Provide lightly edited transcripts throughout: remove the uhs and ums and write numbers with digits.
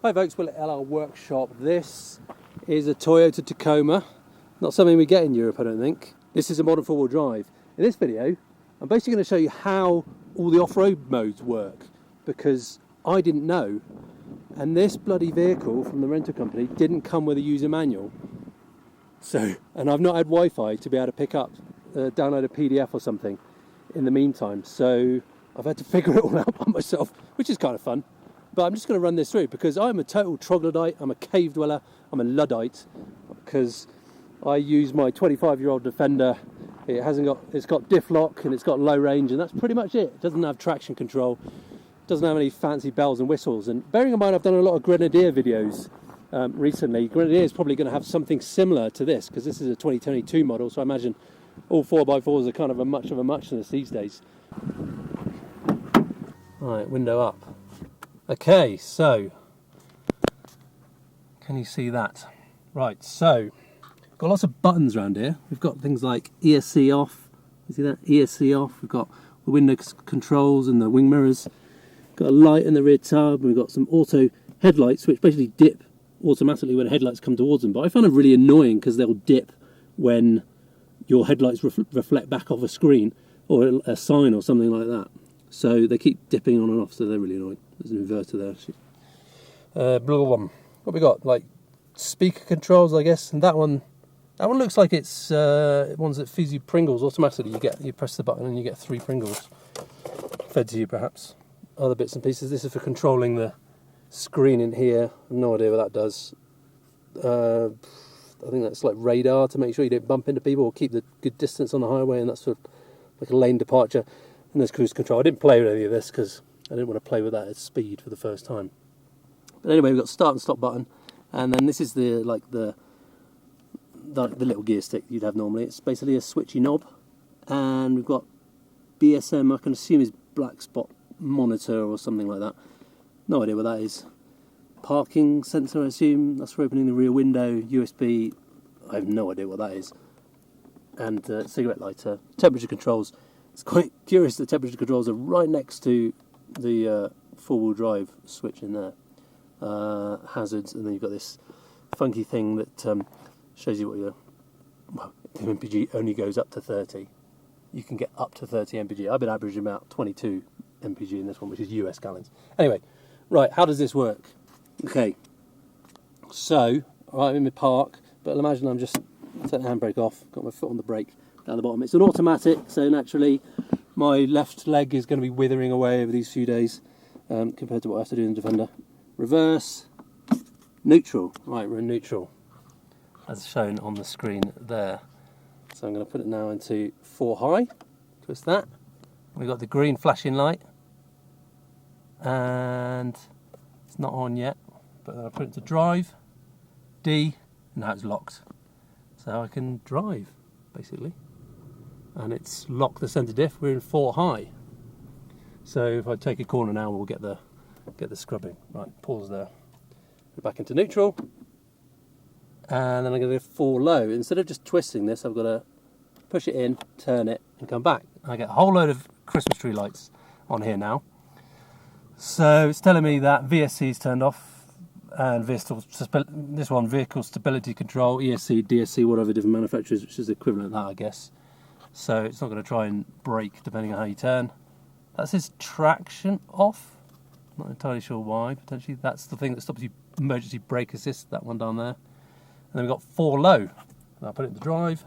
Hi folks, we're at LR Workshop. This is a Toyota Tacoma. Not something we get in Europe, I don't think. This is a modern four-wheel drive. In this video, I'm basically going to show you how all the off-road modes work, because I didn't know. And this bloody vehicle from the rental company didn't come with a user manual. And I've not had Wi-Fi to be able to pick up, download a PDF or something in the meantime. So I've had to figure it all out by myself, which is kind of fun. But I'm just going to run this through because I'm a total troglodyte, I'm a cave dweller, I'm a Luddite, because I use my 25-year-old Defender. It's got diff lock and it's got low range, and that's pretty much it. It doesn't have traction control, doesn't have any fancy bells and whistles. And bearing in mind I've done a lot of Grenadier videos recently, Grenadier is probably going to have something similar to this, because this is a 2022 model, so I imagine all 4x4s are kind of a muchness these days. Right, window up. Okay, so can you see that? Right, so got lots of buttons around here. We've got things like ESC off. You see that? ESC off. We've got the window controls and the wing mirrors. Got a light in the rear tub. We've got some auto headlights, which basically dip automatically when headlights come towards them. But I find it really annoying because they'll dip when your headlights reflect back off a screen or a sign or something like that. So they keep dipping on and off, so they're really annoying. There's an inverter there. Blue one. What we got? Like speaker controls, I guess. And that one looks like it's ones that feeds you Pringles automatically. You press the button and you get 3 Pringles fed to you, perhaps. Other bits and pieces. This is for controlling the screen in here. No idea what that does. I think that's like radar to make sure you don't bump into people or keep the good distance on the highway, and that's for like a lane departure. And there's cruise control. I didn't play with any of this because I didn't want to play with that at speed for the first time. But anyway, we've got start and stop button, and then this is the little gear stick you'd have normally. It's basically a switchy knob, and we've got BSM. I can assume is black spot monitor or something like that. No idea what that is. Parking sensor, I assume. That's for opening the rear window. USB. I have no idea what that is. And cigarette lighter. Temperature controls. It's quite curious that temperature controls are right next to the four-wheel drive switch in there. Hazards, and then you've got this funky thing that shows you what the MPG only goes up to 30. You can get up to 30 MPG. I've been averaging about 22 MPG in this one, which is US gallons. Anyway, right, how does this work? Okay, so I'm in my park, but imagine I'm just taking the handbrake off, got my foot on the brake down the bottom. It's an automatic, so naturally my left leg is going to be withering away over these few days compared to what I have to do in the Defender. Reverse, neutral. Right, we're in neutral, as shown on the screen there. So I'm going to put it now into 4 high, twist that. We've got the green flashing light, and it's not on yet, but then I put it to drive, D, and now it's locked. So I can drive, basically. And it's locked the centre diff. We're in 4 high. So if I take a corner now, we'll get the scrubbing. Right, pause there. Go back into neutral. And then I'm going to go 4 low. Instead of just twisting this, I've got to push it in, turn it, and come back. I get a whole load of Christmas tree lights on here now. So it's telling me that VSC is turned off, and this one, vehicle stability control, ESC, DSC, whatever different manufacturers, which is the equivalent of that, I guess. So it's not going to try and brake depending on how you turn. That says traction off. Not entirely sure why. Potentially that's the thing that stops you emergency brake assist, that one down there. And then we've got 4 low. And I'll put it into drive,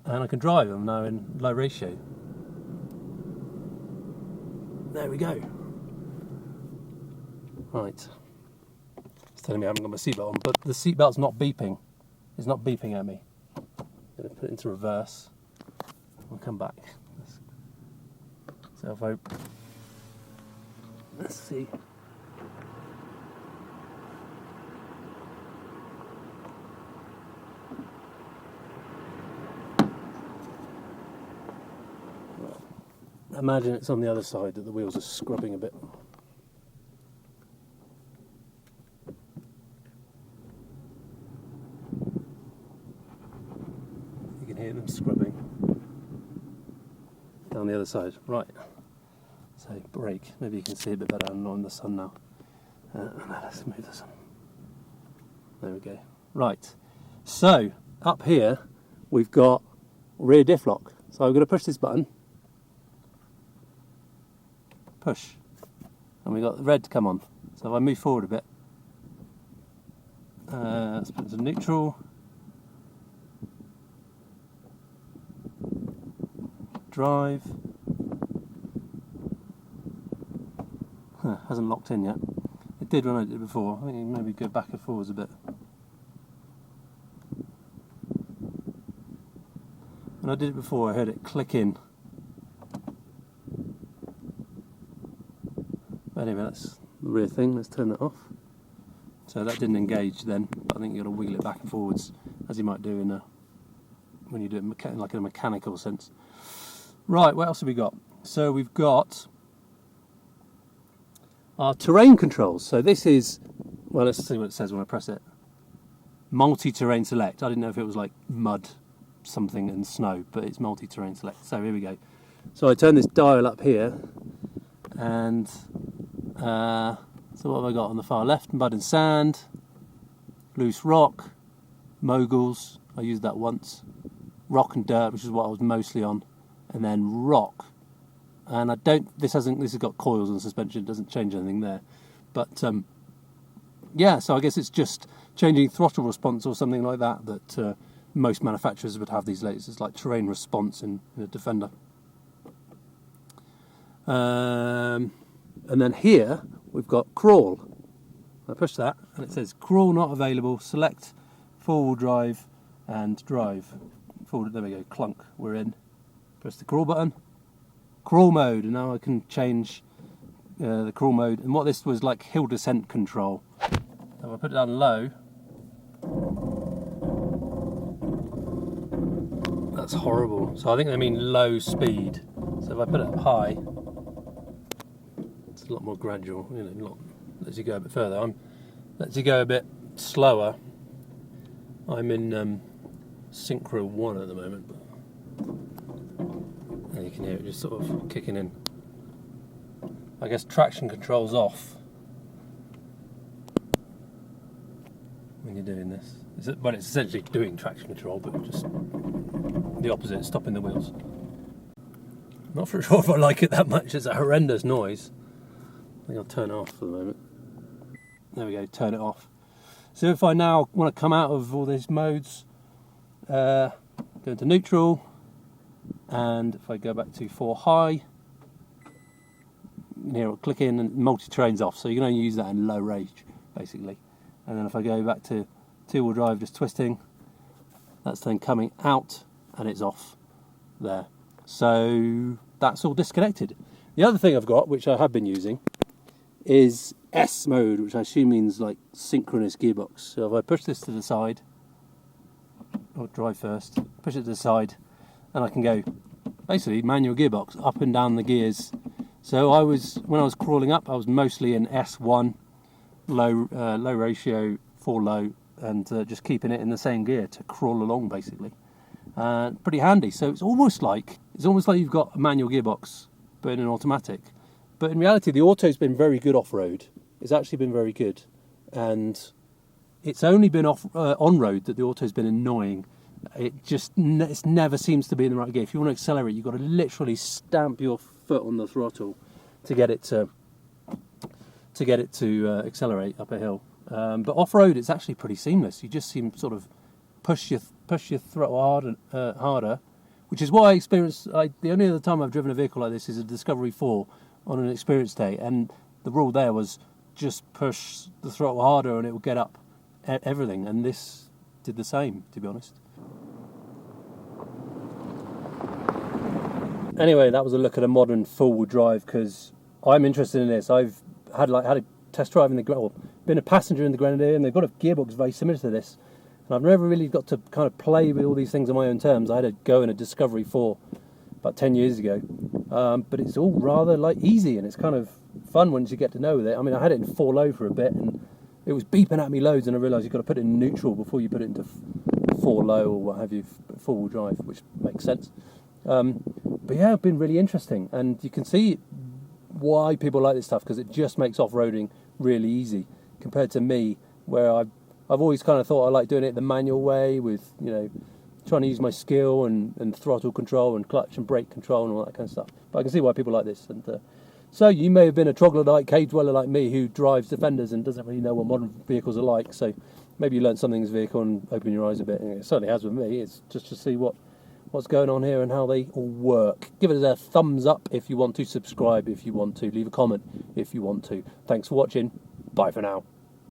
and I can drive. I'm now in low ratio. There we go. Right. It's telling me I haven't got my seatbelt on, but the seatbelt's not beeping. It's not beeping at me. I'm going to put it into reverse. We'll come back. So if I... Let's see. Imagine it's on the other side that the wheels are scrubbing a bit. You can hear them scrubbing down the other side. Right. So brake. Maybe you can see a bit better. I'm not in the sun now. Let's move this on. There we go. Right, so up here we've got rear diff lock. So I'm going to push this button. Push. And we've got the red to come on. So if I move forward a bit, let's put it to neutral. Drive. Hasn't locked in yet. It did when I did it before. I think maybe go back and forwards a bit. When I did it before, I heard it click in. But anyway, that's the rear thing. Let's turn that off. So that didn't engage then, but I think you've got to wiggle it back and forwards, as you might do in when you do it like in a mechanical sense. Right, what else have we got? So we've got our terrain controls. So this is, well, let's see what it says when I press it. Multi-terrain select. I didn't know if it was like mud, something, and snow, but it's multi-terrain select. So here we go. So I turn this dial up here, and so what have I got on the far left? Mud and sand, loose rock, moguls. I used that once. Rock and dirt, which is what I was mostly on, and then rock. And I don't. This has got coils and suspension. It doesn't change anything there. But yeah, so I guess it's just changing throttle response or something like that. That most manufacturers would have these days. It's like terrain response in a Defender. And then here we've got crawl. I push that and it says crawl not available. Select four-wheel drive and drive. Forward. There we go. Clunk. We're in. Press the crawl button. Crawl mode, and now I can change the crawl mode. And what this was like hill descent control. So if I put it down low, that's horrible. So I think they mean low speed. So if I put it up high, it's a lot more gradual. You know, lets you go a bit further. Lets you go a bit slower. I'm in Synchro 1 at the moment. And you can hear it just sort of kicking in. I guess traction control's off when you're doing this. Well, it's essentially doing traction control, but just the opposite, stopping the wheels. Not for sure if I like it that much. It's a horrendous noise. I think I'll turn it off for the moment. There we go, turn it off. So if I now want to come out of all these modes, go into neutral, and if I go back to 4 high, here it'll click in and multi-terrain's off, so you can only use that in low range basically. And then if I go back to 2-wheel drive, just twisting, that's then coming out and it's off there. So that's all disconnected. The other thing I've got, which I have been using, is S mode, which I assume means like synchronous gearbox. So if I push this to the side, or drive first, push it to the side, and I can go basically manual gearbox up and down the gears. So when I was crawling up, I was mostly in S1, low ratio, 4 low, and just keeping it in the same gear to crawl along basically. Pretty handy. So it's almost like you've got a manual gearbox but in an automatic. But in reality, the auto's been very good off-road. It's actually been very good, and it's only been on-road that the auto's been annoying. It never seems to be in the right gear. If you want to accelerate, you've got to literally stamp your foot on the throttle to get it to accelerate up a hill. But off-road, it's actually pretty seamless. You just seem sort of push your throttle harder, which is what I experienced. The only other time I've driven a vehicle like this is a Discovery 4 on an experience day, and the rule there was just push the throttle harder and it will get up everything, and this did the same, to be honest. Anyway, that was a look at a modern four-wheel drive, because I'm interested in this. I've had a test drive been a passenger in the Grenadier, and they've got a gearbox very similar to this, and I've never really got to kind of play with all these things on my own terms. I had a go in a Discovery 4 about 10 years ago, but it's all rather easy, and it's kind of fun once you get to know with it. I mean, I had it in 4 low for a bit, and it was beeping at me loads, and I realised you've got to put it in neutral before you put it into 4 low or what have you, 4-wheel drive, which makes sense. But yeah, it's been really interesting, and you can see why people like this stuff, because it just makes off-roading really easy compared to me, where I've always kind of thought I like doing it the manual way with, you know, trying to use my skill and throttle control and clutch and brake control and all that kind of stuff. But I can see why people like this. And so you may have been a troglodyte cave dweller like me who drives Defenders and doesn't really know what modern vehicles are like. So maybe you learned something in this vehicle and opened your eyes a bit. And it certainly has with me. It's just to see what's going on here and how they all work. Give it a thumbs up if you want to, subscribe if you want to, leave a comment if you want to. Thanks for watching. Bye for now.